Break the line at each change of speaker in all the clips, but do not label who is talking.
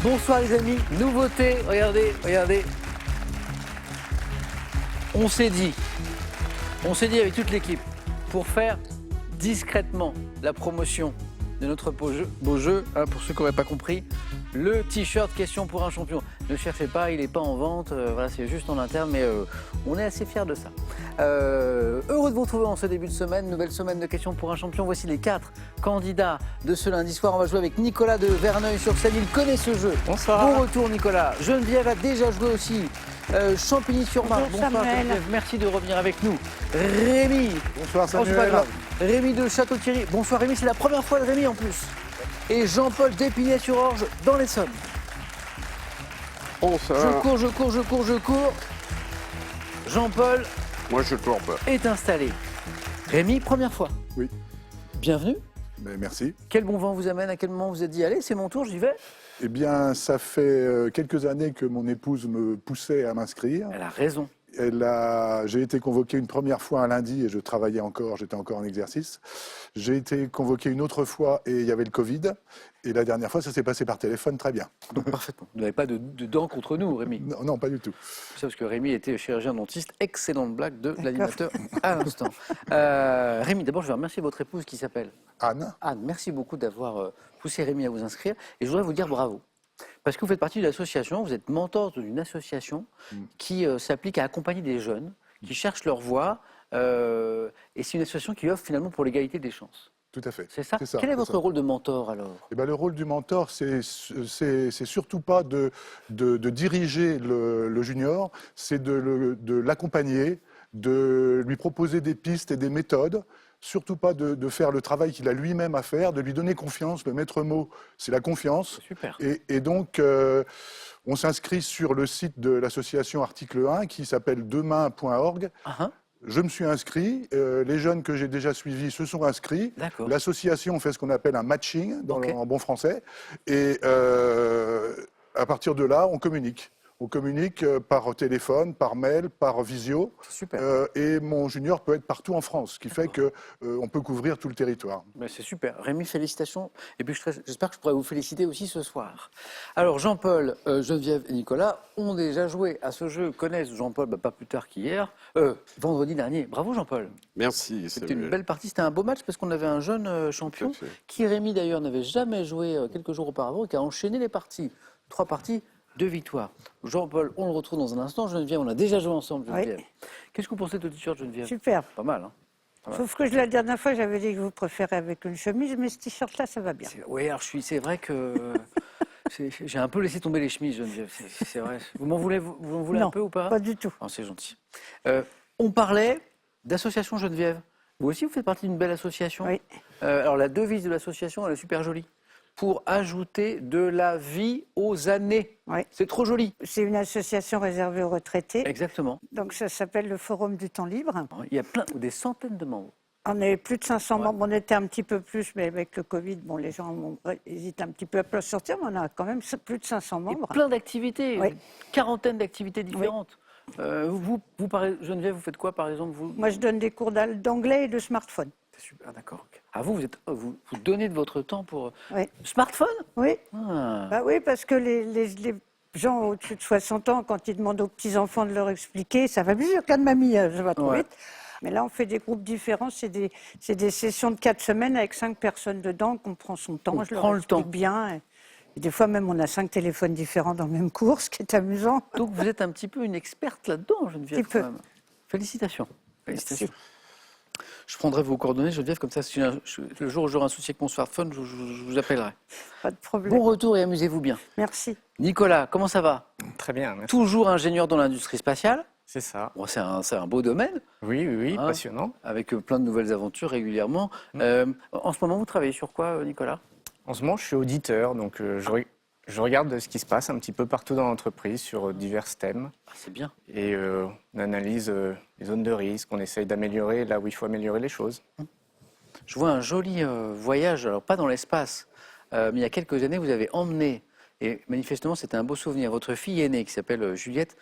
Bonsoir les amis, nouveauté, regardez, regardez. On s'est dit avec toute l'équipe, pour faire discrètement la promotion de notre beau jeu, hein, pour ceux qui n'auraient pas compris, le t-shirt question pour un champion. Ne cherchez pas, il n'est pas en vente, voilà, c'est juste en interne, mais on est assez fiers de ça. Heureux de vous retrouver en ce début de semaine, nouvelle semaine de questions pour un champion. Voici les 4 candidats de ce lundi soir. On va jouer avec Nicolas de Verneuil-sur-Seine, il connaît ce jeu.
Bonsoir.
Bon retour Nicolas. Geneviève a déjà joué aussi. Champigny-sur-Marne. Bonsoir Geneviève, merci de revenir avec nous. Rémi.
Bonsoir
Oh, c'est pas
Samuel.
grave. Rémi de Château-Thierry. Bonsoir Rémi, c'est la première fois de Rémi en plus. Et Jean-Paul d'Épinay-sur-Orge dans l'Essonne.
Bonsoir.
Je cours. Jean-Paul
Moi je cours pas.
est installé. Rémi, première fois.
Oui.
Bienvenue.
Mais merci.
Quel bon vent vous amène? À quel moment vous êtes dit, allez, c'est mon tour, j'y vais?
Eh bien, ça fait quelques années que mon épouse me poussait à m'inscrire.
Elle a raison.
J'ai été convoqué une première fois un lundi et je travaillais encore, j'étais encore en exercice. J'ai été convoqué une autre fois et il y avait le Covid. Et la dernière fois, ça s'est passé par téléphone très bien.
Donc parfaitement. Vous n'avez pas de dents contre nous, Rémi.
Non, non, pas du tout.
C'est parce que Rémi était chirurgien dentiste. Excellente blague de l'animateur à l'instant. Rémi, d'abord, je vais remercier votre épouse qui s'appelle
Anne,
Anne. Merci beaucoup d'avoir poussé Rémi à vous inscrire. Et je voudrais vous dire bravo. Parce que vous faites partie de l'association, vous êtes mentor d'une association qui s'applique à accompagner des jeunes qui cherchent leur voie. Et c'est une association qui offre finalement pour l'égalité des chances.
tout à fait.
C'est ça?
C'est ça,
Quel est
c'est
votre
ça.
rôle de mentor alors?
Eh ben, le rôle du mentor, c'est surtout pas de diriger le junior, c'est de l'accompagner, de lui proposer des pistes et des méthodes, surtout pas de faire le travail qu'il a lui-même à faire, de lui donner confiance. Le maître mot, c'est la confiance.
Super.
Et donc, on s'inscrit sur le site de l'association Article 1 qui s'appelle demain.org. Je me suis inscrit, les jeunes que j'ai déjà suivis se sont inscrits.
D'accord.
L'association fait ce qu'on appelle un matching en bon français. Et à partir de là, on communique. On communique par téléphone, par mail, par visio.
Super.
Et mon junior peut être partout en France, ce qui fait qu'on peut couvrir tout le territoire.
Ben, c'est super. Rémi, félicitations. Et puis j'espère que je pourrai vous féliciter aussi ce soir. Alors Jean-Paul, Geneviève et Nicolas ont déjà joué à ce jeu, connaissent Jean-Paul pas plus tard qu'hier, vendredi dernier. Bravo Jean-Paul.
Merci.
C'était une belle partie, c'était un beau match parce qu'on avait un jeune champion
Tout à fait.
qui, Rémi d'ailleurs, n'avait jamais joué quelques jours auparavant et qui a enchaîné les parties. 3 parties, 2 victoires. Jean-Paul, on le retrouve dans un instant. Geneviève, on a déjà joué ensemble, Geneviève.
Oui.
Qu'est-ce que vous pensez de ce t-shirt, Geneviève?
Super.
Pas mal, hein?
Sauf que la dernière fois, j'avais dit que vous préférez avec une chemise, mais ce t-shirt-là, ça va bien.
Oui, alors c'est vrai que j'ai un peu laissé tomber les chemises, Geneviève. C'est vrai. Vous m'en voulez, vous en voulez
Non,
un peu ou pas?
pas du tout.
Oh, c'est gentil. On parlait d'association Geneviève. Vous aussi, vous faites partie d'une belle association.
Oui.
Alors la devise de l'association, elle est super jolie. Pour ajouter de la vie aux années.
Oui.
C'est trop joli.
C'est une association réservée aux retraités.
Exactement.
Donc ça s'appelle le Forum du temps libre.
Il y a des centaines de membres.
On est plus de 500
Ouais.
membres. On était un petit peu plus, mais avec le Covid, bon, les gens hésitent un petit peu à sortir, mais on a quand même plus de 500
Et
membres.
plein d'activités,
Oui.
une quarantaine d'activités différentes. Geneviève, vous faites quoi par exemple vous?
Moi, je donne des cours d'anglais et de smartphone.
C'est super, d'accord. Ok. Ah, vous donnez de votre temps pour
Oui.
smartphone?
Oui.
Ah.
Bah oui, parce que les gens au-dessus de 60 ans, quand ils demandent aux petits-enfants de leur expliquer, ça va plus sur le cas de mamie, ça va trop
Ouais.
vite. Mais là, on fait des groupes différents. C'est des sessions de 4 semaines avec 5 personnes dedans, qu'on prend son temps.
On
je leur
prend le
explique
temps.
bien. Et des fois, même, on a 5 téléphones différents dans le même cours, ce qui est amusant.
Donc vous êtes un petit peu une experte là-dedans, Geneviève.
Petit peu.
quand même. Félicitations. Félicitations.
Merci.
Je prendrai vos coordonnées, Geneviève, comme ça, le jour où j'aurai un souci avec mon smartphone, je vous appellerai.
Pas de problème.
Bon retour et amusez-vous bien.
Merci.
Nicolas, comment ça va?
Très bien, merci.
Toujours ingénieur dans l'industrie spatiale.
C'est ça.
Bon, c'est un beau domaine,
Oui,
Hein
passionnant.
avec plein de nouvelles aventures régulièrement. En ce moment, vous travaillez sur quoi, Nicolas?
En ce moment, je suis auditeur, donc je regarde ce qui se passe un petit peu partout dans l'entreprise sur divers thèmes.
Ah, c'est bien.
Et on analyse les zones de risque, on essaye d'améliorer là où il faut améliorer les choses.
Je vois un joli voyage, alors pas dans l'espace, mais il y a quelques années, vous avez emmené, et manifestement c'était un beau souvenir, votre fille aînée qui s'appelle Juliette,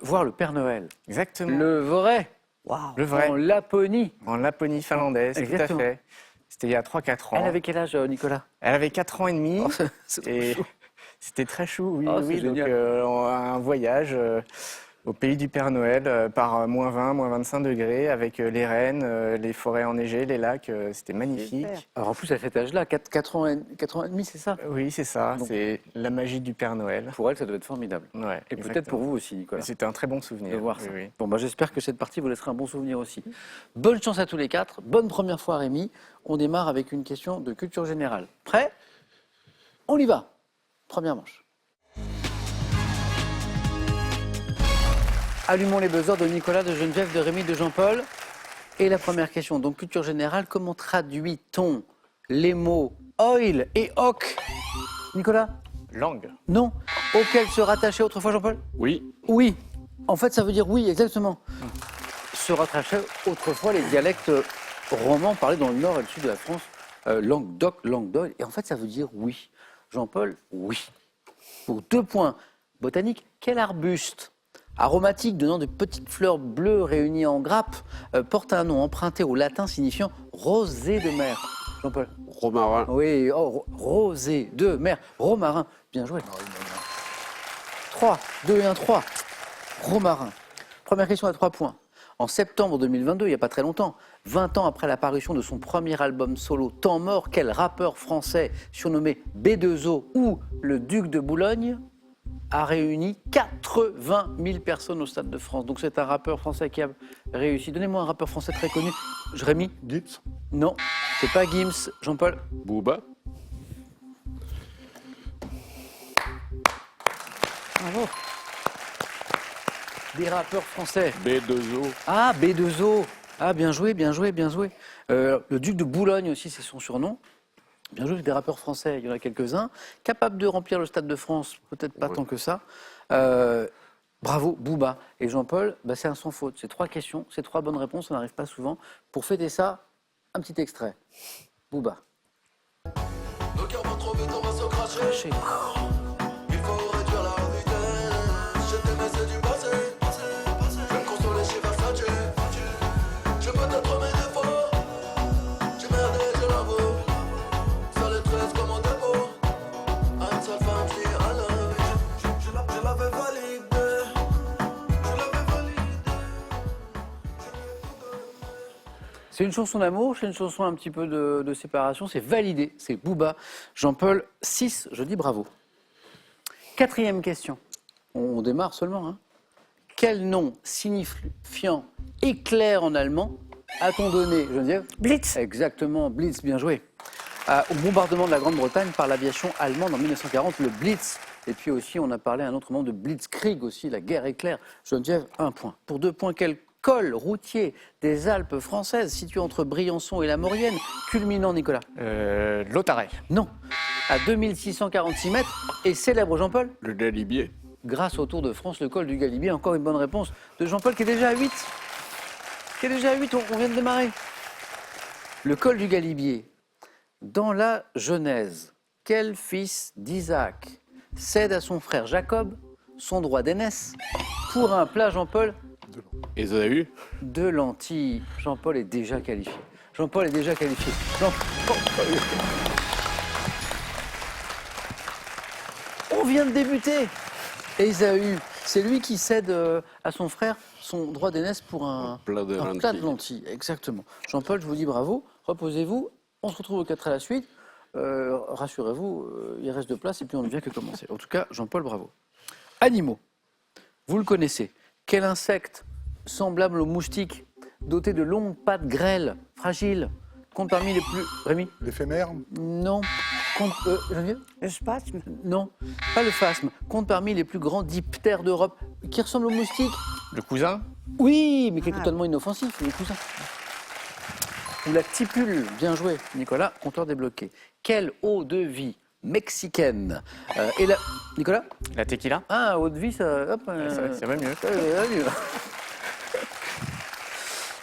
voir le Père Noël.
Exactement.
Le vrai,
Waouh.
Le vrai,
en Laponie.
en Laponie finlandaise,
Exactement.
tout à fait. C'était il y a 3-4 ans.
Elle avait quel âge, Nicolas?
Elle avait 4 ans et demi.
Oh, c'est trop
Et
chaud.
C'était très chou, oui.
Ah,
oui,
c'est
donc,
génial.
un voyage au pays du Père Noël par moins 20, moins 25 degrés avec les rennes, les forêts enneigées, les lacs. C'était magnifique.
Super.
Alors en plus, à cet âge-là, 4 ans, 4 ans et demi, c'est ça?
Oui, c'est ça.
Donc-
C'est la magie du Père Noël.
Pour elle, ça doit être formidable.
Ouais,
Et peut-être
exactement.
pour vous aussi, Nicolas.
C'était un très bon souvenir.
De voir
oui,
ça.
oui.
Bon, bah, j'espère que cette partie vous laissera un bon souvenir aussi. Bonne chance à tous les quatre. Bonne première fois, Rémi. On démarre avec une question de culture générale. Prêt? On y va. Première manche. Allumons les buzzers de Nicolas, de Geneviève, de Rémi, de Jean-Paul. Et la première question, donc culture générale, comment traduit-on les mots oil et oc? Nicolas?
Langue.
Non. Auquel se rattachait autrefois Jean-Paul?
Oui.
Oui. En fait, ça veut dire oui, exactement. Se rattachaient autrefois les dialectes romans parlés dans le nord et le sud de la France, langue d'oc, langue d'oil. Et en fait, ça veut dire oui. Jean-Paul, oui. Pour 2 points. Botanique, quel arbuste aromatique donnant de petites fleurs bleues réunies en grappes porte un nom emprunté au latin signifiant rosée de mer? Jean-Paul?
Romarin.
Oui, oh, rosée de mer, romarin. Bien joué. 3, 2 et 1, 3. Romarin. Première question à 3 points. En septembre 2022, il n'y a pas très longtemps, 20 ans après l'apparition de son premier album solo Temps mort, quel rappeur français surnommé B2O ou le Duc de Boulogne a réuni 80 000 personnes au Stade de France. Donc c'est un rappeur français qui a réussi. Donnez-moi un rappeur français très connu. Rémi?
Gibbs.
Non, c'est pas Gims. Jean-Paul?
Booba.
Bravo. Des rappeurs français.
B2O.
Ah, B2O. Ah, bien joué, bien joué, bien joué. Le Duc de Boulogne aussi, c'est son surnom. Bien joué, des rappeurs français, il y en a quelques-uns. Capables de remplir le Stade de France, peut-être pas
Ouais.
tant que ça. Bravo, Booba. Et Jean-Paul, bah, c'est un sans faute. C'est 3 questions, c'est 3 bonnes réponses, ça n'arrive pas souvent. Pour fêter ça, un petit extrait. Booba.
Nos cœurs vont trop vite, on va se cracher.
Craché.
Il faut réduire la vitesse. Je t'aimais, c'est du passé. Je me consoler chez Versace. Je peux t'être mes défauts. J'ai merdé, je l'avoue. Ça les 13 comme au dépôt. Une seule femme, je dis I love you. Je l'avais validé. Je l'avais validé.
C'est une chanson d'amour, c'est une chanson un petit peu de séparation, c'est validé, c'est Booba. Jean-Paul, 6, je dis bravo. 4e question, on démarre seulement. Hein. Quel nom signifiant éclair en allemand a-t-on donné, Geneviève?
Blitz.
Exactement, Blitz, bien joué. Au bombardement de la Grande-Bretagne par l'aviation allemande en 1940, le Blitz. Et puis aussi, on a parlé à un autre moment de Blitzkrieg aussi, la guerre éclair. Geneviève, 1 point. Pour 2 points, quel col routier des Alpes françaises situé entre Briançon et la Maurienne, culminant, Nicolas?
L'Otaret.
Non. À 2646 mètres et célèbre Jean-Paul
Le Galibier.
grâce au Tour de France, le col du Galibier. Encore une bonne réponse de Jean-Paul qui est déjà à 8. Qui est déjà à 8, on vient de démarrer. Le col du Galibier. Dans la Genèse, quel fils d'Isaac cède à son frère Jacob son droit d'aînesse pour un plat, Jean-Paul,
Ésaü.
de lentilles? Jean-Paul est déjà qualifié. Jean-Paul est déjà qualifié. On vient de débuter. Ésaü, c'est lui qui cède à son frère son droit d'aînesse pour un
plat de
un plat de
lentilles.
lentilles. Exactement. Jean-Paul, je vous dis bravo. Reposez-vous. On se retrouve aux 4 à la suite. Rassurez-vous, il reste de place et puis on ne vient que commencer. En tout cas, Jean-Paul, bravo. Animaux. Vous le connaissez. Quel insecte semblable au moustique, doté de longues pattes grêles, fragiles, compte parmi les plus... Rémi?
L'éphémère.
Non. Compte... Geneviève?
Le spasme.
Non. Pas le phasme. Compte parmi les plus grands diptères d'Europe. Qui ressemble au moustique?
Le cousin.
Oui, mais qui est totalement inoffensif, le cousin. Ou la tipule. Bien joué, Nicolas. Compteur débloqué. Quelle eau de vie mexicaine et la... Nicolas?
La tequila.
Ah, eau de vie, ça... Hop,
Ça va mieux.
ça va mieux.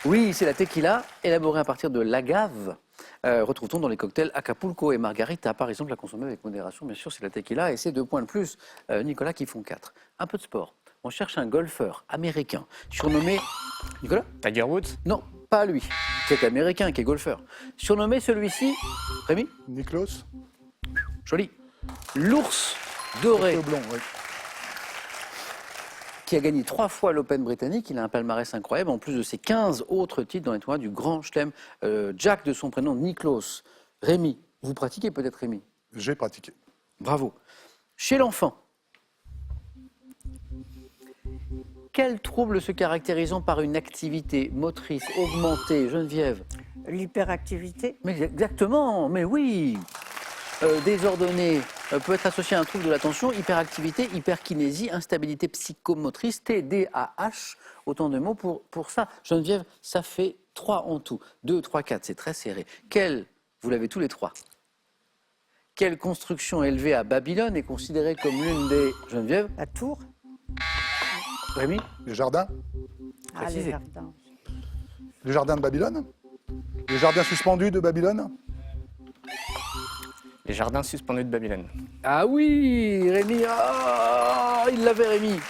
Oui, c'est la tequila, élaborée à partir de l'agave. Retrouve-t-on dans les cocktails Acapulco et Margarita. Par exemple, la consommer avec modération, bien sûr, c'est la tequila. Et c'est 2 points de plus, Nicolas, qui font 4. Un peu de sport. On cherche un golfeur américain, surnommé... Nicolas?
Tiger Woods.
Non, pas lui, qui est américain, qui est golfeur. Surnommé celui-ci... Rémi?
Niklos.
Joli. L'ours Doré,
Le blond, oui.
qui a gagné 3 fois l'Open britannique. Il a un palmarès incroyable, en plus de ses 15 autres titres dans les tournois du Grand Chelem. Jack, de son prénom, Niklos. Rémi, vous pratiquez peut-être, Rémi?
J'ai pratiqué.
Bravo. Chez l'enfant, quel trouble se caractérisant par une activité motrice augmentée, Geneviève?
L'hyperactivité.
Mais exactement, mais oui. Désordonnée peut être associé à un trouble de l'attention, hyperactivité, hyperkinésie, instabilité psychomotrice, TDAH, autant de mots pour ça. Geneviève, ça fait 3 en tout. 2, 3, 4, c'est très serré. Vous l'avez tous les 3. Quelle construction élevée à Babylone est considérée comme l'une des... Geneviève?
La tour.
Rémi?
Les jardins?
Ah, les
Précisez.
jardins.
Les jardins de Babylone? Les jardins suspendus de Babylone?
Les jardins suspendus de Babylone.
Ah oui, Rémi, il l'avait, Rémi.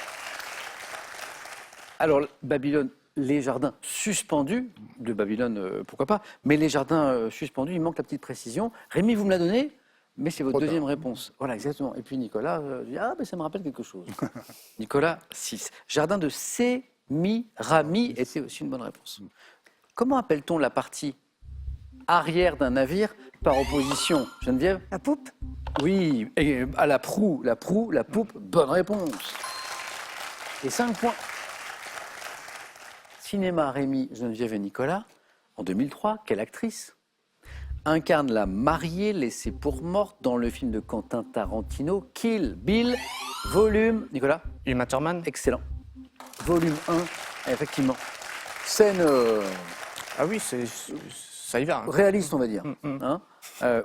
Alors, Babylone, les jardins suspendus de Babylone, pourquoi pas, mais les jardins suspendus, il manque la petite précision. Rémi, vous me la donnez, mais c'est votre
Trop tard.
deuxième réponse. Voilà, exactement. Et puis Nicolas, dit, mais ça me rappelle quelque chose. Nicolas, 6. Jardin de Sémirami était aussi une bonne réponse. Comment appelle-t-on la partie arrière d'un navire par opposition, Geneviève?
La poupe.
Oui, et à la proue, la poupe, bonne réponse. Et 5 points. Cinéma, Rémi, Geneviève et Nicolas. En 2003, quelle actrice incarne la mariée laissée pour morte dans le film de Quentin Tarantino, Kill Bill, volume... Nicolas?
Uma Thurman?
Excellent. Volume 1, effectivement. Scène
Ah oui, ça y va. hein.
réaliste, on va dire. Hein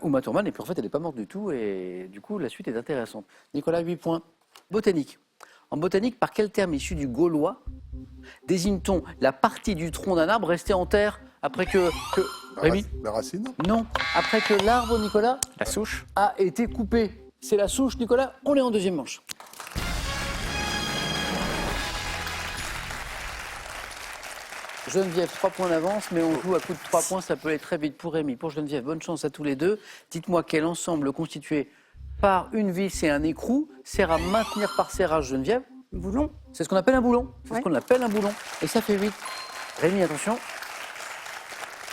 Uma Thurman, et puis en fait, elle n'est pas morte du tout, et du coup, la suite est intéressante. Nicolas, 8 points. Botanique. En botanique, par quel terme issu du gaulois désigne-t-on la partie du tronc d'un arbre resté en terre après que... Rémi?
La racine?
Non. Après que l'arbre, Nicolas,
La souche?
a été coupé. C'est la souche, Nicolas. On est en deuxième manche. Geneviève, 3 points d'avance, mais on joue à coup de 3 points, ça peut aller très vite pour Rémi. Pour Geneviève, bonne chance à tous les deux. Dites-moi quel ensemble constitué par une vis et un écrou sert à maintenir par serrage, Geneviève?
Boulon.
C'est ce qu'on appelle un boulon. C'est ce
Ouais.
qu'on appelle un boulon. Et ça fait 8. Rémi, attention.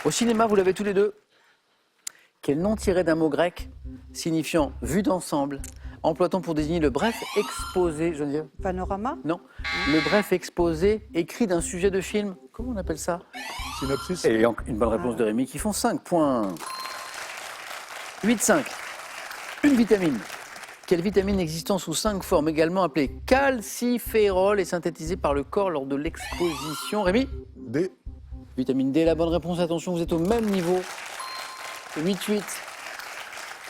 Au cinéma, vous l'avez tous les deux. Quel nom tiré d'un mot grec signifiant vue d'ensemble, emploie-t-on pour désigner le bref exposé, Geneviève?
Panorama.
Non. Le bref exposé écrit d'un sujet de film. Comment on appelle ça?
Synopsis?
Et une bonne réponse de Rémi qui font 5 points. 8-5. Une vitamine. Quelle vitamine existant sous 5 formes, également appelée calciférol, est synthétisée par le corps lors de l'exposition? Rémi?
D.
Vitamine D, la bonne réponse. Attention, vous êtes au même niveau. 8-8.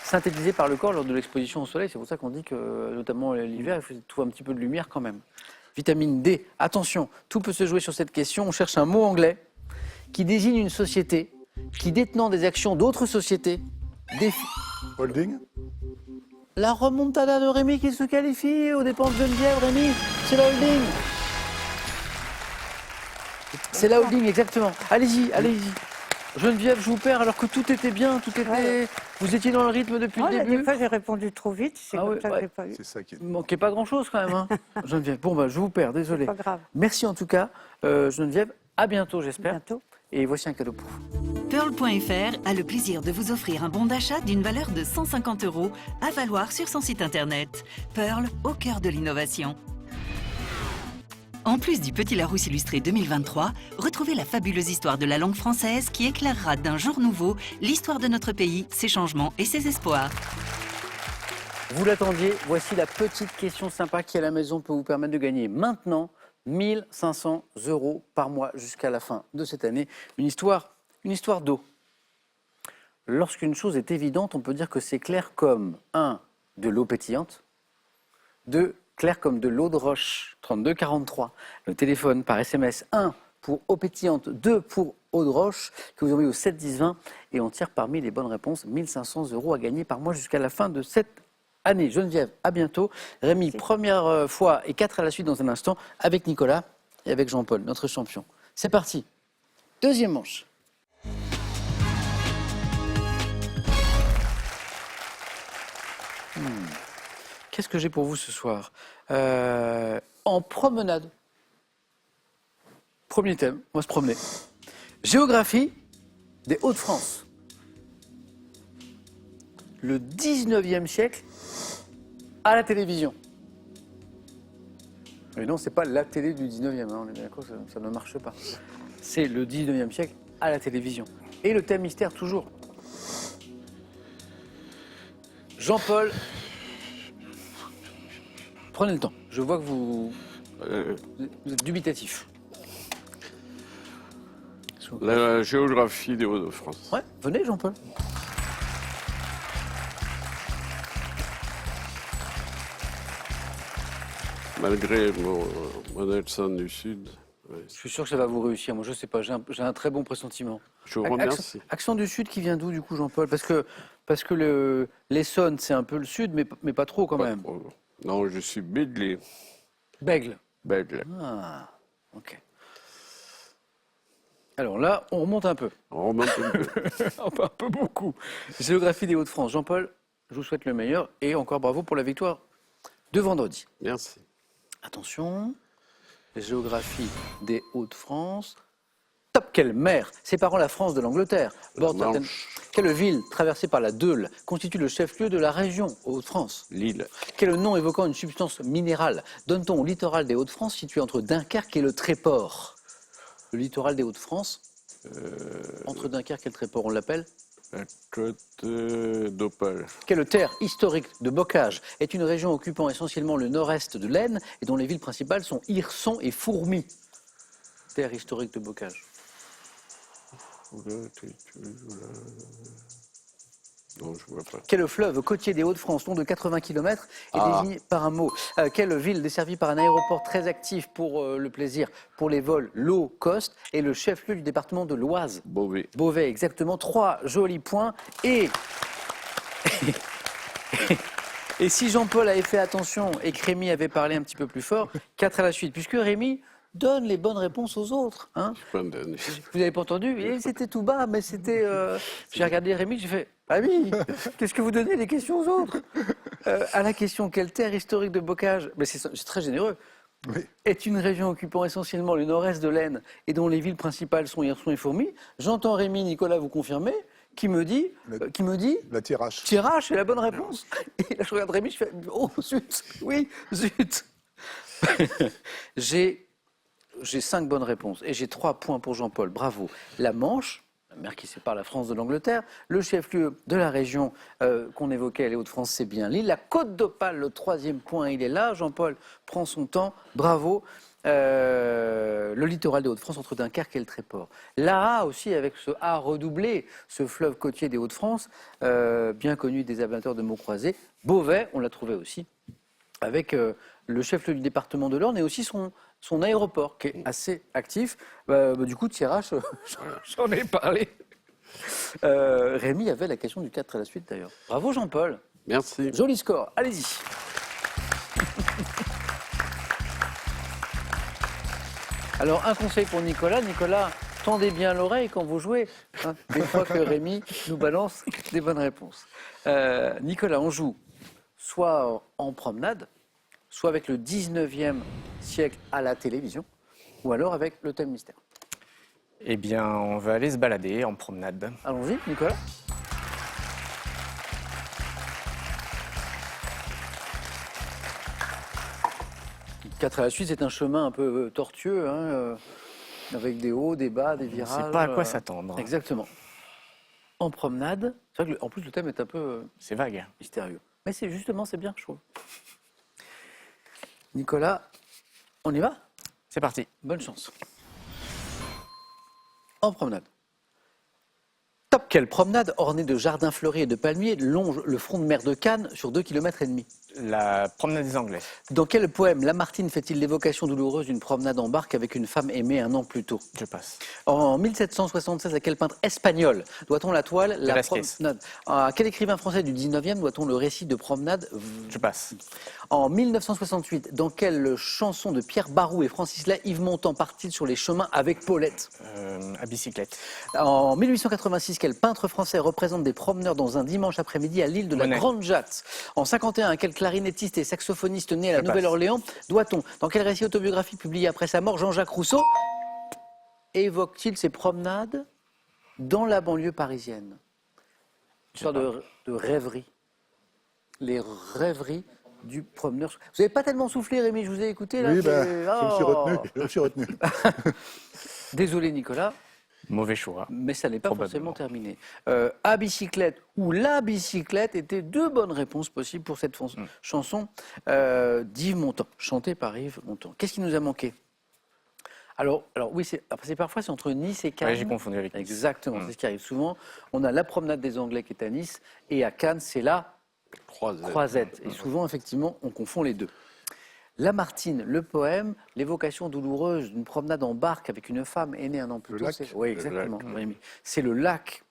Synthétisée par le corps lors de l'exposition au soleil. C'est pour ça qu'on dit que, notamment l'hiver, il faut trouver un petit peu de lumière quand même. Vitamine D. Attention, tout peut se jouer sur cette question. On cherche un mot anglais qui désigne une société qui, détenant des actions d'autres sociétés,
Holding?
La remontada de Rémi qui se qualifie aux dépens de Geneviève. Rémi, c'est la holding. C'est la holding, exactement. Allez-y, allez-y. Geneviève, je vous perds alors que tout était bien, tout était...
Ouais.
Vous étiez dans le rythme depuis
Oh,
le
là,
début.
des fois, j'ai répondu trop vite. C'est
Ah
comme
oui,
ça que
ouais.
je l'ai pas eu.
C'est ça qui est.
Il ne manquait pas grand-chose quand même, hein, Geneviève. Bon, je vous perds, désolé.
Pas grave.
Merci en tout cas, Geneviève. À bientôt, j'espère.
Bientôt.
Et voici un cadeau pour vous.
Pearl.fr a le plaisir de vous offrir un bon d'achat d'une valeur de 150 € à valoir sur son site internet. Pearl, au cœur de l'innovation. En plus du Petit Larousse illustré 2023, retrouvez la fabuleuse histoire de la langue française qui éclairera d'un jour nouveau l'histoire de notre pays, ses changements et ses espoirs.
Vous l'attendiez, voici la petite question sympa qui à la maison peut vous permettre de gagner maintenant 1 500 € par mois jusqu'à la fin de cette année. Une histoire d'eau. Lorsqu'une chose est évidente, on peut dire que c'est clair comme 1. de l'eau pétillante, 2. clair comme de l'eau de roche, 32 43. Le téléphone par SMS, 1 pour eau pétillante, 2 pour eau de roche, que vous envoyez au 7 10 20 et on tire parmi les bonnes réponses 1 500 € à gagner par mois jusqu'à la fin de cette année. Geneviève, à bientôt. Rémi, première fois et 4 à la suite dans un instant avec Nicolas et avec Jean-Paul, notre champion. C'est parti. Deuxième manche. Qu'est-ce que j'ai pour vous ce soir? En promenade. Premier thème, on va se promener. Géographie des Hauts-de-France. Le 19e siècle à la télévision. Mais non, c'est pas la télé du 19e, hein, on est bien d'accord, ça ne marche pas. C'est le 19e siècle à la télévision. Et le thème mystère toujours. Jean-Paul, prenez le temps. Je vois que vous êtes dubitatif.
La géographie des Hauts-de-France.
Ouais, venez Jean-Paul.
Malgré mon accent du Sud. Ouais.
Je suis sûr que ça va vous réussir. Moi, je sais pas, j'ai un très bon pressentiment.
Je vous remercie.
Accent du Sud qui vient d'où, du coup, Jean-Paul? Parce que l'Essonne, c'est un peu le Sud, mais pas trop quand
Pas
même.
trop. Non, je suis béglé.
Bègle.
Bègle.
Ah, ok. Alors là, on remonte un peu.
On remonte un peu.
Un peu beaucoup. Géographie des Hauts-de-France. Jean-Paul, je vous souhaite le meilleur et encore bravo pour la victoire de vendredi.
Merci.
Attention, géographie des Hauts-de-France. Top, quelle mer séparant la France de l'Angleterre. Borde certaines- Quelle ville traversée par la Deule constitue le chef-lieu de la région Hauts-de-France?
Lille.
Quel nom évoquant une substance minérale donne-t-on au littoral des Hauts-de-France situé entre Dunkerque et le Tréport? Le littoral des Hauts-de-France, entre Dunkerque et le Tréport, on l'appelle?
La côte d'Opale.
Quelle terre historique de Bocage est une région occupant essentiellement le nord-est de l'Aisne et dont les villes principales sont Hirson et Fourmies? Terre historique de Bocage.
Non, je vois pas.
Quel fleuve côtier des Hauts-de-France, long de 80 km, est désigné par un mot? Quelle ville desservie par un aéroport très actif pour le plaisir, pour les vols low cost, est le chef-lieu du département de l'Oise?
Beauvais.
Beauvais, exactement. 3 jolis points. Et si Jean-Paul avait fait attention et que Rémi avait parlé un petit peu plus fort, 4 à la suite, puisque Rémi donne les bonnes réponses aux autres. Hein.
Pas de donner.
Vous n'avez pas entendu? Et c'était tout bas, mais c'était... J'ai regardé Rémi, j'ai fait « Ah oui, qu'est-ce que vous donnez les questions aux autres ?» À la question « Quelle terre historique de Bocage ?» Mais c'est très généreux.
Oui.
Est une région occupant essentiellement le nord-est de l'Aisne et dont les villes principales sont Hirson et Fourmies. J'entends Rémi, Nicolas vous confirmer, qui me dit
La Thiérache.
Tirage, c'est la bonne réponse. Et là, je regarde Rémi, je fais oh zut, oui, zut. J'ai 5 bonnes réponses et j'ai 3 points pour Jean-Paul. Bravo. La Manche, la mer qui sépare la France de l'Angleterre, le chef-lieu de la région qu'on évoquait, les Hauts-de-France, c'est bien Lille. La Côte d'Opale, le 3e point, il est là. Jean-Paul prend son temps. Bravo. Le littoral des Hauts-de-France entre Dunkerque et le Tréport. L'Aa aussi, avec ce A redoublé, ce fleuve côtier des Hauts-de-France, bien connu des amateurs de mots croisés. Beauvais, on l'a trouvé aussi, avec le chef-lieu du département de l'Orne et aussi son aéroport qui est assez actif. Du coup, Thiérache, j'en ai parlé. Rémi avait la question du 4 à la suite d'ailleurs. Bravo Jean-Paul.
Merci.
Joli score, allez-y. Alors, un conseil pour Nicolas. Nicolas, tendez bien l'oreille quand vous jouez, hein, des fois que Rémi nous balance des bonnes réponses. Nicolas, on joue soit en promenade, soit avec le 19e siècle à la télévision, ou alors avec le thème mystère.
Eh bien, on va aller se balader en promenade.
Allons-y, Nicolas. Quatre à la suite, c'est un chemin un peu tortueux, hein, avec des hauts, des bas, des
On ne
virages.
sait pas à quoi s'attendre.
Exactement. En promenade, c'est vrai que, en plus le thème est un peu
C'est vague.
mystérieux. Mais c'est justement, c'est bien, je trouve. Nicolas, on y va?
C'est parti.
Bonne chance. En promenade. Top, quelle promenade ornée de jardins fleuris et de palmiers longe le front de mer de Cannes sur 2,5 km.
La promenade des Anglais.
Dans quel poème Lamartine fait-il l'évocation douloureuse d'une promenade en barque avec une femme aimée un an plus tôt?
Je passe.
En 1776, à quel peintre espagnol doit-on la toile
Velázquez.
promenade? À quel écrivain français du 19e doit-on le récit de promenade?
Je passe.
En 1968, dans quelle chanson de Pierre Barou et Francis Lai, Yves Montand part-il sur les chemins avec Paulette?
À bicyclette.
En 1886, quel peintre français représente des promeneurs dans un dimanche après-midi à l'île de la
Monet.
Grande Jatte? En 51, quel classe clarinettiste et saxophoniste né à la
Ça passe.
Nouvelle-Orléans, doit-on, dans quel récit autobiographique publié après sa mort, Jean-Jacques Rousseau évoque-t-il ses promenades dans la banlieue parisienne? Une sorte de rêverie. Les rêveries du promeneur. Vous n'avez pas tellement soufflé, Rémi, je vous ai écouté là.
Oui, ben,
c'est-
je me suis
Oh.
retenu. Je me suis retenu.
Désolé, Nicolas.
Mauvais choix.
Mais ça n'est pas
Probablement.
forcément terminé. À bicyclette ou la bicyclette étaient deux bonnes réponses possibles pour cette chanson d'Yves Montand, chantée par Yves Montand. Qu'est-ce qui nous a manqué? Alors oui, parfois c'est entre Nice et Cannes.
Ouais, j'ai confondu avec Nice.
Exactement, c'est ce qui arrive souvent. On a la promenade des Anglais qui est à Nice et à Cannes, c'est la Croisette. Et souvent, effectivement, on confond les deux. Lamartine, le poème, l'évocation douloureuse d'une promenade en barque avec une femme aînée un an plus
Le
tôt.
lac.
Oui, exactement, Rémi. C'est le lac.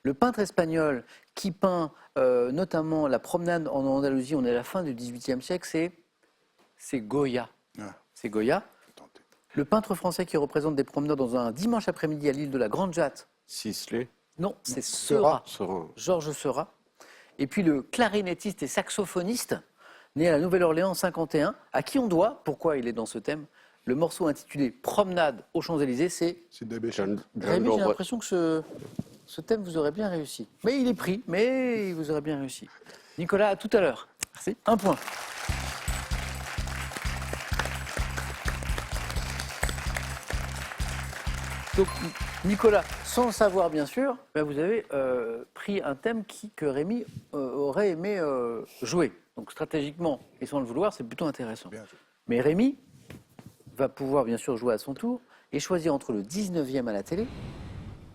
Le peintre espagnol qui peint notamment la promenade en Andalousie, on est à la fin du XVIIIe siècle, c'est Goya.
Ah,
C'est Goya.
tenté.
Le peintre français qui représente des promeneurs dans un dimanche après-midi à l'île de la Grande Jatte,
Sisley,
non, c'est Seurat.
Seurat.
Georges Seurat. Et puis le clarinettiste et saxophoniste, né à la Nouvelle-Orléans en 51, à qui on doit, pourquoi il est dans ce thème, le morceau intitulé Promenade aux Champs-Élysées, c'est
Sidney Bechet.
Rémi, j'ai l'impression que ce thème vous aurait bien réussi. Mais il est pris, mais il vous aurait bien réussi. Nicolas, à tout à l'heure. Merci. Un point. Donc, Nicolas, sans le savoir bien sûr, ben, vous avez pris un thème que Rémi aurait aimé jouer. Donc stratégiquement, et sans le vouloir, c'est plutôt intéressant.
Bien joué.
Mais Rémi va pouvoir bien sûr jouer à son tour et choisir entre le 19e à la télé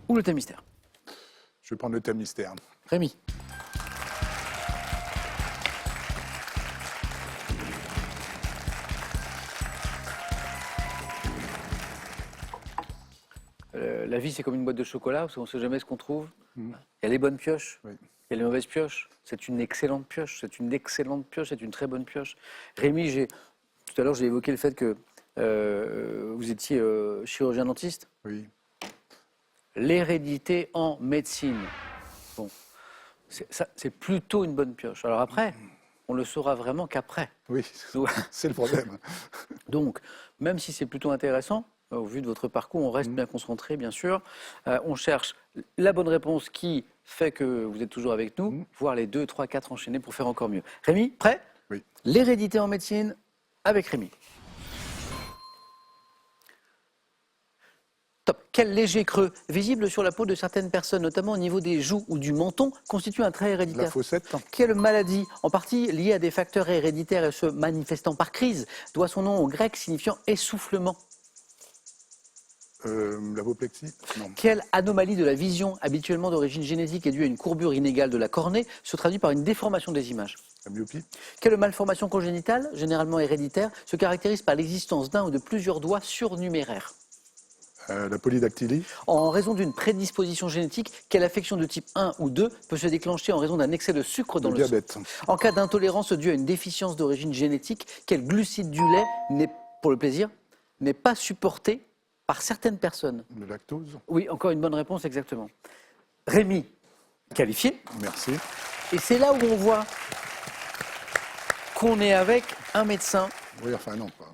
ou le thème mystère.
Je vais prendre le thème mystère.
Rémi. La vie, c'est comme une boîte de chocolat, parce qu'on ne sait jamais ce qu'on trouve. Il y a les bonnes pioches,
Oui.
il y a les mauvaises pioches. C'est une excellente pioche, c'est une excellente pioche, c'est une très bonne pioche. Rémi, tout à l'heure, j'ai évoqué le fait que vous étiez chirurgien dentiste.
Oui.
L'hérédité en médecine. Bon, c'est plutôt une bonne pioche. Alors après, on le saura vraiment qu'après.
Oui,
Donc,
c'est le problème.
donc, même si c'est plutôt intéressant, au vu de votre parcours, on reste bien concentré, bien sûr. On cherche la bonne réponse qui fait que vous êtes toujours avec nous, voire les 2, 3, 4 enchaînés pour faire encore mieux. Rémi, prêt?
Oui.
L'hérédité en médecine avec Rémi. Top. Quel léger creux visible sur la peau de certaines personnes, notamment au niveau des joues ou du menton, constitue un trait héréditaire?
La faussette.
Quelle maladie, en partie liée à des facteurs héréditaires et se manifestant par crise, doit son nom au grec signifiant essoufflement?
L'apoplexie. Non.
Quelle anomalie de la vision, habituellement d'origine génétique et due à une courbure inégale de la cornée, se traduit par une déformation des images?
La myopie.
Quelle malformation congénitale, généralement héréditaire, se caractérise par l'existence d'un ou de plusieurs doigts surnuméraires?
La polydactylie.
En raison d'une prédisposition génétique, quelle affection de type 1 ou 2 peut se déclencher en raison d'un excès de sucre dans
Le
le sang?
diabète.
En cas d'intolérance due à une déficience d'origine génétique, quel glucide du lait, pour le plaisir, n'est pas supporté par certaines personnes?
Le lactose.
Oui, encore une bonne réponse, exactement. Rémi, qualifié.
Merci.
Et c'est là où on voit qu'on est avec un médecin.
Oui, enfin non. Pas.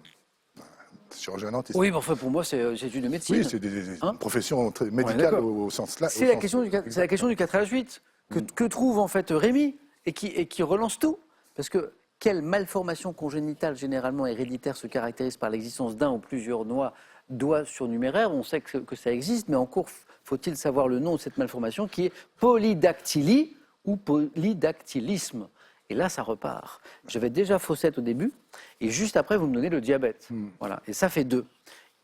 Chirurgien dentiste.
Oui, mais enfin, pour moi, c'est une médecine.
Oui, c'est des
Hein
professions très
Ouais,
médicales
d'accord.
au sens là.
C'est la question du 4H8 que trouve en fait Rémi et qui relance tout. Parce que quelle malformation congénitale généralement héréditaire se caractérise par l'existence d'un ou plusieurs doigts surnuméraires? On sait que ça existe, mais encore faut-il savoir le nom de cette malformation qui est polydactylie ou polydactylisme. Et là, ça repart. J'avais déjà faussette au début, et juste après, vous me donnez le diabète. Voilà, et ça fait 2.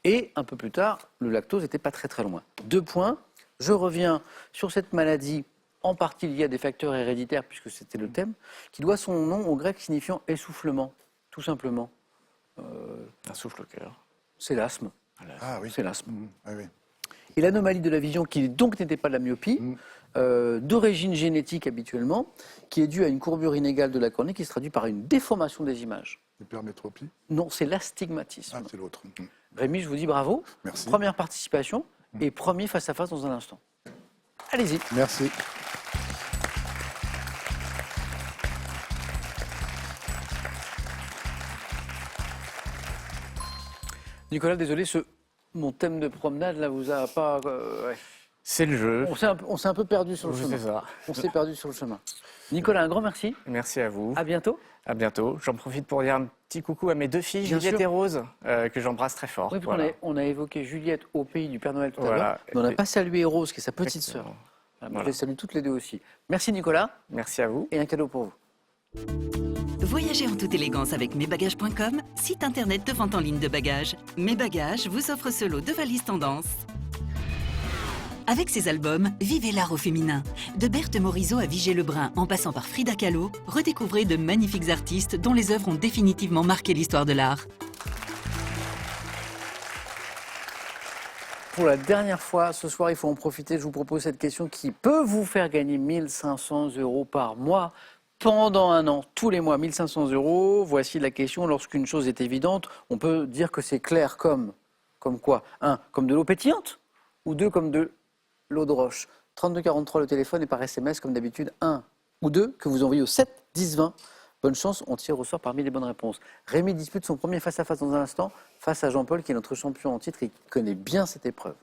Et un peu plus tard, le lactose n'était pas très très loin. 2 points. Je reviens sur cette maladie, en partie liée à des facteurs héréditaires, puisque c'était le thème, qui doit son nom au grec signifiant essoufflement, tout simplement.
Un souffle au cœur.
C'est l'asthme.
Ah oui.
C'est l'asthme.
Ah oui.
Et l'anomalie de la vision, qui donc n'était pas de la myopie, d'origine génétique habituellement, qui est due à une courbure inégale de la cornée, qui se traduit par une déformation des images.
Hypermétropie.
Non, c'est l'astigmatisme.
Ah, c'est l'autre.
Rémi, je vous dis bravo.
Merci.
Première participation et premier face-à-face dans un instant. Allez-y.
Merci.
Nicolas, désolé, mon thème de promenade, là, vous a pas... ouais.
C'est le jeu.
On s'est un peu perdu sur le
Oui,
chemin.
c'est ça.
On s'est perdu sur le chemin. Nicolas, un grand merci.
Merci à vous.
À bientôt.
À bientôt. J'en profite pour dire un petit coucou à mes 2 filles,
Bien
Juliette
sûr.
et Rose, que j'embrasse très fort.
Oui, parce
Voilà.
on a évoqué Juliette au pays du Père Noël tout à
Voilà.
l'heure, mais on n'a
Et-
pas salué Rose, qui est sa petite sœur.
Exactement.
Voilà,
Voilà.
Je les salue toutes les deux aussi. Merci Nicolas,
Merci à vous.
et un cadeau pour vous.
Voyagez en toute élégance avec mesbagages.com, site internet de vente en ligne de bagages. Mes Bagages vous offre ce lot de valises tendance. Avec ses albums, vivez l'art au féminin. De Berthe Morisot à Vigée Lebrun, en passant par Frida Kahlo, redécouvrez de magnifiques artistes dont les œuvres ont définitivement marqué l'histoire de l'art.
Pour la dernière fois, ce soir, il faut en profiter. Je vous propose cette question qui peut vous faire gagner 1 500 € par mois pendant un an, tous les mois, 1 500 €. Voici la question. Lorsqu'une chose est évidente, on peut dire que c'est clair comme quoi 1, comme de l'eau pétillante, ou 2, comme de l'eau de roche. 3243 le téléphone, et par SMS, comme d'habitude, 1 ou 2 que vous envoyez au 7 10 20. Bonne chance, on tire au sort parmi les bonnes réponses. Rémi dispute son premier face-à-face dans un instant face à Jean-Paul, qui est notre champion en titre et qui connaît bien cette épreuve.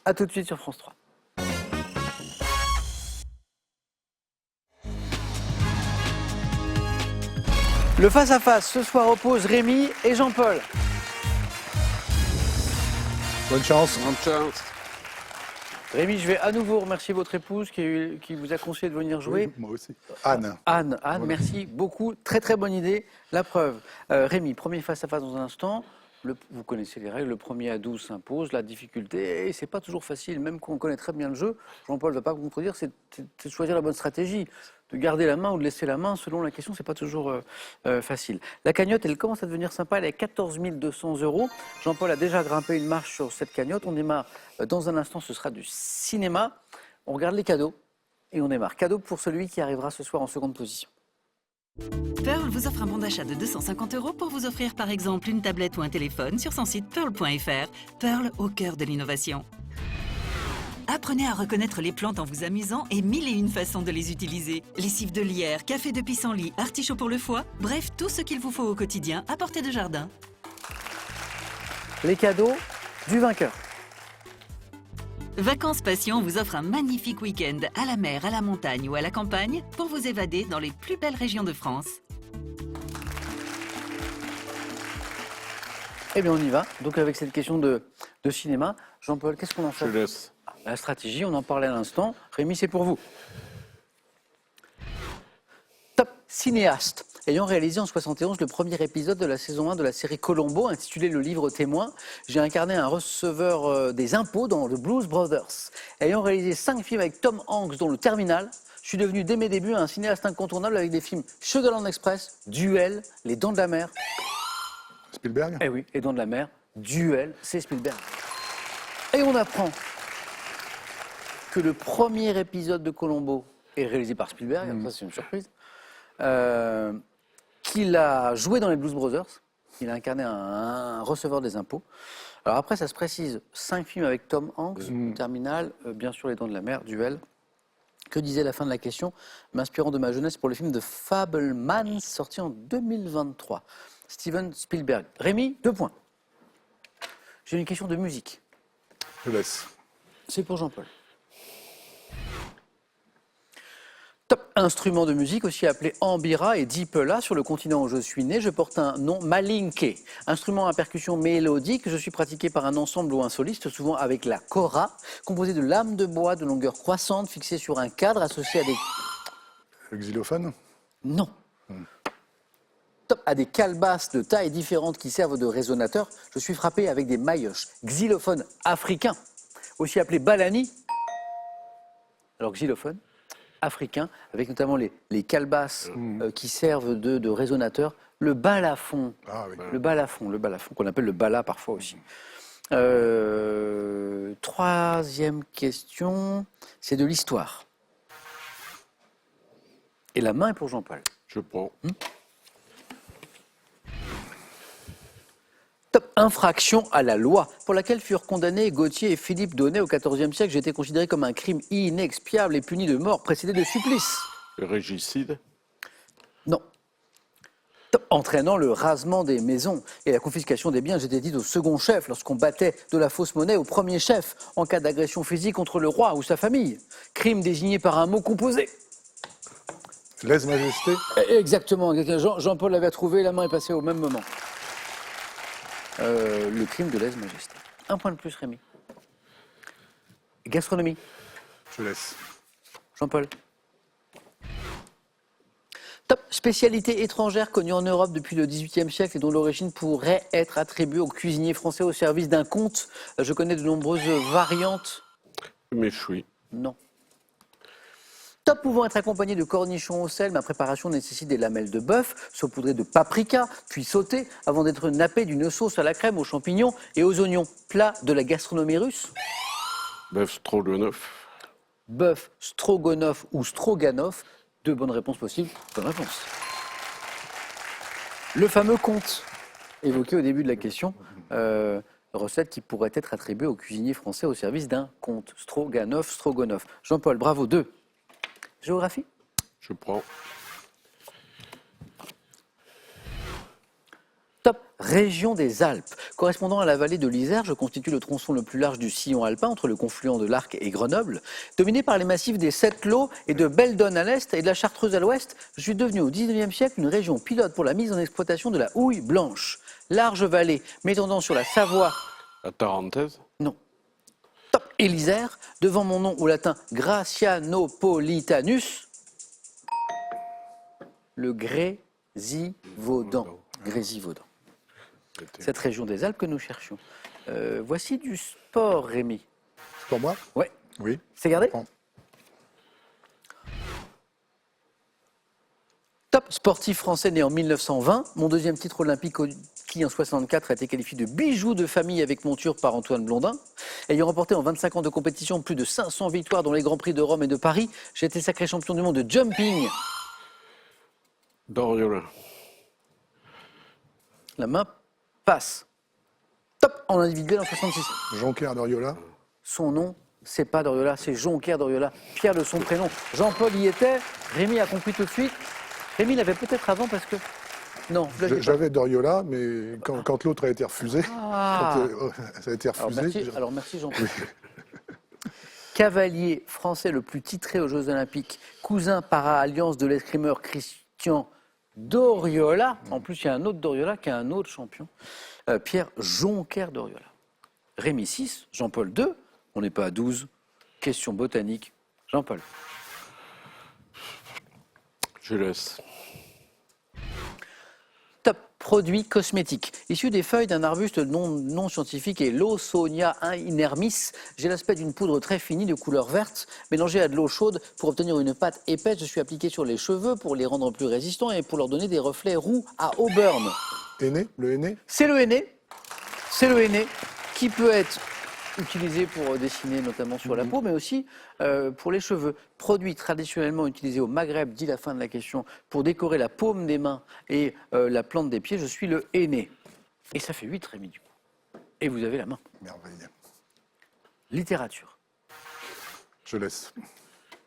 A tout de suite sur France 3. Le face-à-face ce soir oppose Rémi et Jean-Paul.
Bonne chance.
Bonne chance.
Rémi, je vais à nouveau remercier votre épouse qui vous a conseillé de venir jouer.
Oui, moi aussi. Anne.
Anne,
Voilà.
merci beaucoup. Très très bonne idée. La preuve. Rémi, premier face-à-face dans un instant. Vous connaissez les règles. Le premier à 12 s'impose. La difficulté, et c'est pas toujours facile. Même quand on connaît très bien le jeu, Jean-Paul ne va pas vous contredire, c'est de choisir la bonne stratégie. De garder la main ou de laisser la main selon la question, c'est pas toujours facile. La cagnotte, elle commence à devenir sympa. Elle est à 14 200 €. Jean-Paul a déjà grimpé une marche sur cette cagnotte. On démarre dans un instant. Ce sera du cinéma. On regarde les cadeaux et on démarre. Cadeau pour celui qui arrivera ce soir en seconde position.
Pearl vous offre un bon d'achat de 250 € pour vous offrir par exemple une tablette ou un téléphone sur son site pearl.fr. Pearl au cœur de l'innovation. Apprenez à reconnaître les plantes en vous amusant et 1001 façons de les utiliser. Lessive de lierre, café de pissenlit, artichaut pour le foie, bref, tout ce qu'il vous faut au quotidien à portée de jardin.
Les cadeaux du vainqueur.
Vacances Passion vous offre un magnifique week-end à la mer, à la montagne ou à la campagne pour vous évader dans les plus belles régions de France.
Eh bien, on y va. Donc, avec cette question de cinéma, Jean-Paul, qu'est-ce qu'on en
Je
fait?
laisse.
La stratégie, on en parlait à l'instant. Rémi, c'est pour vous. Top cinéaste. Ayant réalisé en 71 le premier épisode de la saison 1 de la série Colombo, intitulé Le Livre Témoin, j'ai incarné un receveur des impôts dans The Blues Brothers. Ayant réalisé 5 films avec Tom Hanks, dont Le Terminal, je suis devenu dès mes débuts un cinéaste incontournable avec des films Sugarland Express, Duel, Les Dents de la Mer.
Spielberg.
Eh oui, Les Dents de la Mer, Duel, c'est Spielberg. Et on apprend que le premier épisode de Colombo est réalisé par Spielberg, ça c'est une surprise, qu'il a joué dans les Blues Brothers, il a incarné un receveur des impôts. Alors après, ça se précise, 5 films avec Tom Hanks, Terminal, bien sûr Les Dents de la Mer, Duel. Que disait la fin de la question, m'inspirant de ma jeunesse pour le film de Fabelman, sorti en 2023. Steven Spielberg. Rémi, 2 points. J'ai une question de musique.
Je laisse.
C'est pour Jean-Paul. Top instrument de musique, aussi appelé ambira et dipela, sur le continent où je suis né, je porte un nom malinké. Instrument à percussion mélodique, je suis pratiqué par un ensemble ou un soliste, souvent avec la kora, composé de lames de bois de longueur croissante, fixées sur un cadre associé à des...
Le xylophone.
Non. Top à des calebasses de tailles différentes qui servent de résonateur, je suis frappé avec des maillotches. Xylophone africain, aussi appelé balani. Alors xylophone africain, avec notamment les calebasses qui servent de résonateur. Le balafon,
Ah oui.
le balafon, qu'on appelle le bala parfois aussi. Troisième question, c'est de l'histoire. Et la main est pour Jean-Paul.
Je prends.
Top infraction à la loi, pour laquelle furent condamnés Gauthier et Philippe Daunet au XIVe siècle. J'ai été considéré comme un crime inexpiable et puni de mort, précédé de supplice.
Le régicide.
Non. Entraînant le rasement des maisons et la confiscation des biens, j'étais dit au second chef lorsqu'on battait de la fausse monnaie au premier chef en cas d'agression physique contre le roi ou sa famille. Crime désigné par un mot composé.
Lèse-majesté.
Exactement, Jean-Paul l'avait trouvé, la main est passée au même moment. Le crime de lèse-majesté. Un point de plus, Rémi. Gastronomie,
Je laisse.
Jean-Paul. Top. Spécialité étrangère connue en Europe depuis le XVIIIe siècle et dont l'origine pourrait être attribuée aux cuisiniers français au service d'un comte. Je connais de nombreuses variantes.
Méchoui.
Non. Top, pouvant être accompagné de cornichons au sel, ma préparation nécessite des lamelles de bœuf, saupoudrées de paprika, puis sautées avant d'être nappées d'une sauce à la crème, aux champignons et aux oignons. Plat de la gastronomie russe.
Bœuf stroganoff.
Bœuf, stroganoff ou stroganoff. Deux bonnes réponses possibles. Bonne réponse. Le fameux comte, évoqué au début de la question, recette qui pourrait être attribuée aux cuisiniers français au service d'un comte. Stroganoff, stroganoff. Jean-Paul, bravo. 2. Géographie.
Je prends.
Top. Région des Alpes. Correspondant à la vallée de l'Isère, je constitue le tronçon le plus large du sillon alpin entre le confluent de l'Arc et Grenoble. Dominé par les massifs des Sept-Lô et de Beldonne à l'est et de la Chartreuse à l'ouest, je suis devenu au XIXe siècle une région pilote pour la mise en exploitation de la houille blanche. Large vallée m'étendant sur la Savoie.
La Tarentaise.
Non. Top. Et l'Isère, devant mon nom au latin Gratianopolitanus, le Grésivaudan. Grésivaudan. Cette région des Alpes que nous cherchions. Voici du sport, Rémi.
C'est pour moi?
Ouais.
Oui.
C'est gardé?
Prends.
Top. Sportif français né en 1920. Mon deuxième titre olympique qui en 64 a été qualifié de bijou de famille avec monture par Antoine Blondin. Ayant remporté en 25 ans de compétition plus de 500 victoires dans les Grands Prix de Rome et de Paris, j'ai été sacré champion du monde de jumping.
Doriola.
La main passe. Top. En individuel en 66.
Jonquière d'Oriola.
Son nom, c'est pas Doriola, c'est Jonquière Doriola. Pierre de son prénom. Jean-Paul y était. Rémi a compris tout de suite. Rémi l'avait peut-être avant parce que... Non, vous l'aviez pas.
J'avais Doriola, mais quand l'autre a été refusé,
Ah.
ça a été refusé.
Alors merci Jean-Paul. Cavalier français le plus titré aux Jeux Olympiques, cousin par alliance de l'escrimeur Christian Doriola. En plus, il y a un autre Doriola qui est un autre champion. Pierre Jonquière Doriola. Rémi 6, Jean-Paul 2. On n'est pas à 12. Question botanique. Jean-Paul.
Je laisse.
Top. Produit cosmétique. Issu des feuilles d'un arbuste non scientifique et Lawsonia inermis, j'ai l'aspect d'une poudre très finie de couleur verte, mélangée à de l'eau chaude pour obtenir une pâte épaisse. Je suis appliqué sur les cheveux pour les rendre plus résistants et pour leur donner des reflets roux à Auburn.
Aîné, le aîné.
C'est le henné. C'est le henné qui peut être utilisé pour dessiner notamment sur la peau, mais aussi pour les cheveux. Produit traditionnellement utilisé au Maghreb, dit la fin de la question, pour décorer la paume des mains et la plante des pieds, je suis le henné. Et ça fait 8, Rémi, du coup. Et vous avez la main.
Merveille.
Littérature.
Je laisse.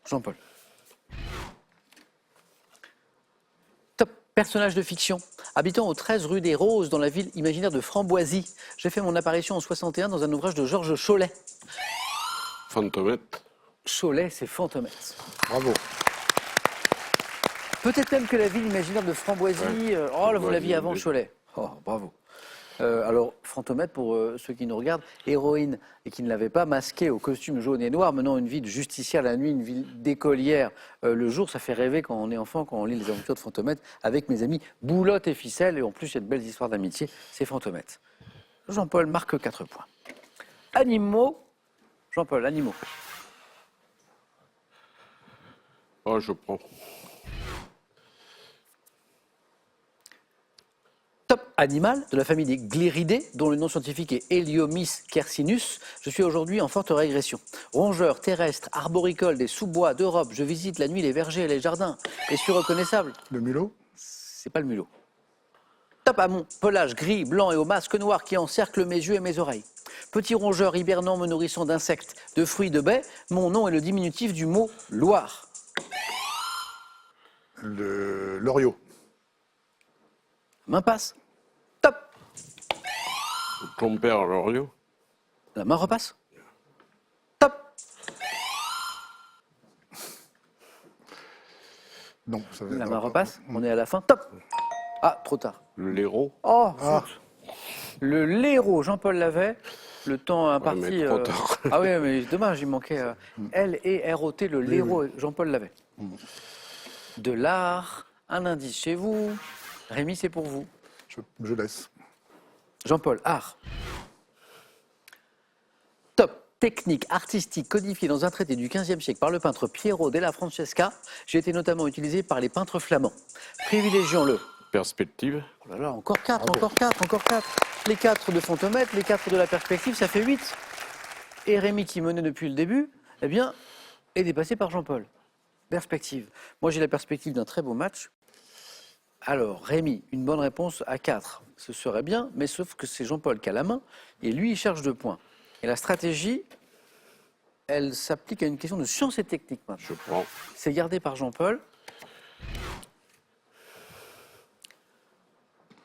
Jean-Paul. Top. Personnage de fiction. Habitant au 13 rue des Roses, dans la ville imaginaire de Framboisie, j'ai fait mon apparition en 61 dans un ouvrage de Georges Cholet.
Fantomette.
Cholet, c'est Fantomette.
Bravo.
Peut-être même que la ville imaginaire de Framboisie.
Ouais.
Oh, là, vous l'aviez
Framboisie,
avant
oui.
Cholet. Oh, bravo. Alors, Fantomette, pour ceux qui nous regardent, héroïne et qui ne l'avaient pas, masquée au costume jaune et noir, menant une vie de justicière la nuit, une vie d'écolière le jour. Ça fait rêver quand on est enfant, quand on lit les aventures de Fantomette avec mes amis Boulotte et Ficelle. Et en plus, il y a de belles histoires d'amitié. C'est Fantomette. Jean-Paul marque 4 points. Animaux. Jean-Paul, animaux.
Oh, je prends.
Top animal de la famille des Gliridae, dont le nom scientifique est Heliomys quercinus. Je suis aujourd'hui en forte régression. Rongeur terrestre, arboricole des sous-bois d'Europe, je visite la nuit les vergers et les jardins. Et suis reconnaissable.
Le mulot.
C'est pas le mulot. Top à mon pelage gris, blanc et au masque noir qui encercle mes yeux et mes oreilles. Petit rongeur hibernant me nourrissant d'insectes, de fruits, de baies, mon nom est le diminutif du mot Loire.
Le Loriot.
Main passe. Top.
Compère Loriot.
La main repasse. Top.
Non, ça va
La
être-
main repasse. On est à la fin. Top. Ah, trop tard.
Le Léraud.
Oh,
Ah.
zut. Le Léraud, Jean-Paul Lavet. Le temps imparti.
mais trop tard.
Ah oui, mais dommage, il manquait L-E-R-O-T, le Léraud, Jean-Paul Lavet. De l'art, un indice chez vous. Rémi, c'est pour vous.
Je laisse.
Jean-Paul, art. Top. Technique artistique codifiée dans un traité du XVe siècle par le peintre Piero della Francesca. J'ai été notamment utilisé par les peintres flamands. Privilégions-le.
Perspective.
Oh là là, encore 4, encore 4, encore 4. Les 4 de Fontomètre, les 4 de la perspective, ça fait 8. Et Rémi, qui menait depuis le début, eh bien, est dépassé par Jean-Paul. Perspective. Moi, j'ai la perspective d'un très beau match. Alors, Rémi, une bonne réponse à 4. Ce serait bien, mais sauf que c'est Jean-Paul qui a la main, et lui, il cherche 2 points. Et la stratégie, elle s'applique à une question de science et technique maintenant.
Je prends.
C'est gardé par Jean-Paul.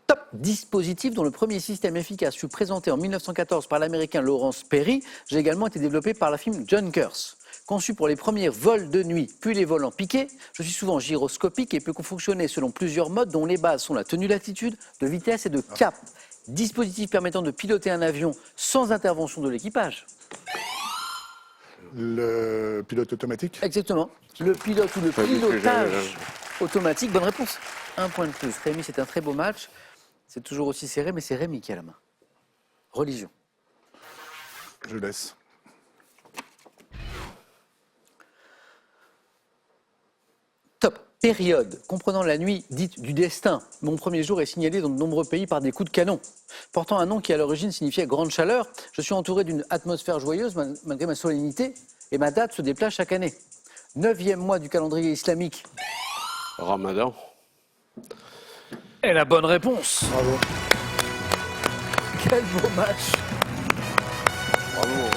Top. Dispositif dont le premier système efficace fut présenté en 1914 par l'américain Lawrence Perry. J'ai également été développé par la firme Junkers. Conçu pour les premiers vols de nuit, puis les vols en piqué, je suis souvent gyroscopique et peut fonctionner selon plusieurs modes dont les bases sont la tenue latitude, de vitesse et de cap. Dispositif permettant de piloter un avion sans intervention de l'équipage.
Le pilote automatique.
Exactement. Le pilote ou le
Pas dit que
pilotage
j'avais
automatique. Bonne réponse. 1 point de plus. Rémi, c'est un très beau match. C'est toujours aussi serré, mais c'est Rémi qui a la main. Religion.
Je laisse.
Top. Période comprenant la nuit dite du destin. Mon premier jour est signalé dans de nombreux pays par des coups de canon. Portant un nom qui à l'origine signifiait grande chaleur, je suis entouré d'une atmosphère joyeuse malgré ma solennité et ma date se déplace chaque année. 9e mois du calendrier islamique.
Ramadan.
Et la bonne réponse.
Bravo.
Quel beau match.
Bravo.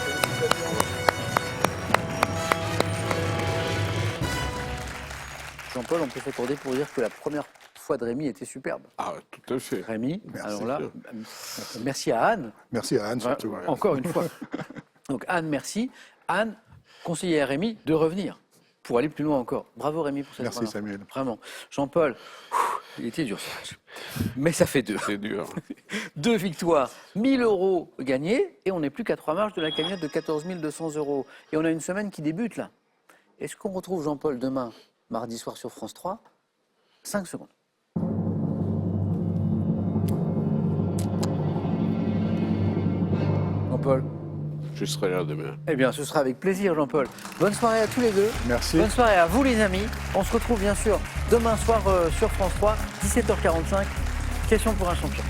Jean-Paul, on peut s'accorder pour dire que la première fois de Rémi était superbe.
Ah, tout à fait.
Rémi,
Merci.
alors là, merci à Anne.
Merci à Anne surtout.
Encore une fois. Donc Anne, merci. Anne, conseiller à Rémi de revenir pour aller plus loin encore. Bravo Rémi pour cette
Merci,
première
Samuel.
fois. Vraiment. Jean-Paul, il était dur ce match. Mais ça fait 2.
C'est dur.
2 victoires, 1 000 € gagnés et on n'est plus qu'à 3 marches de la cagnotte de 14 200 €. Et on a une semaine qui débute là. Est-ce qu'on retrouve Jean-Paul demain, mardi soir sur France 3 5 secondes. Jean-Paul.
Je serai là demain.
Eh bien, ce sera avec plaisir, Jean-Paul. Bonne soirée à tous les deux.
Merci.
Bonne soirée à vous, les amis. On se retrouve bien sûr demain soir sur France 3, 17h45. Question pour un champion.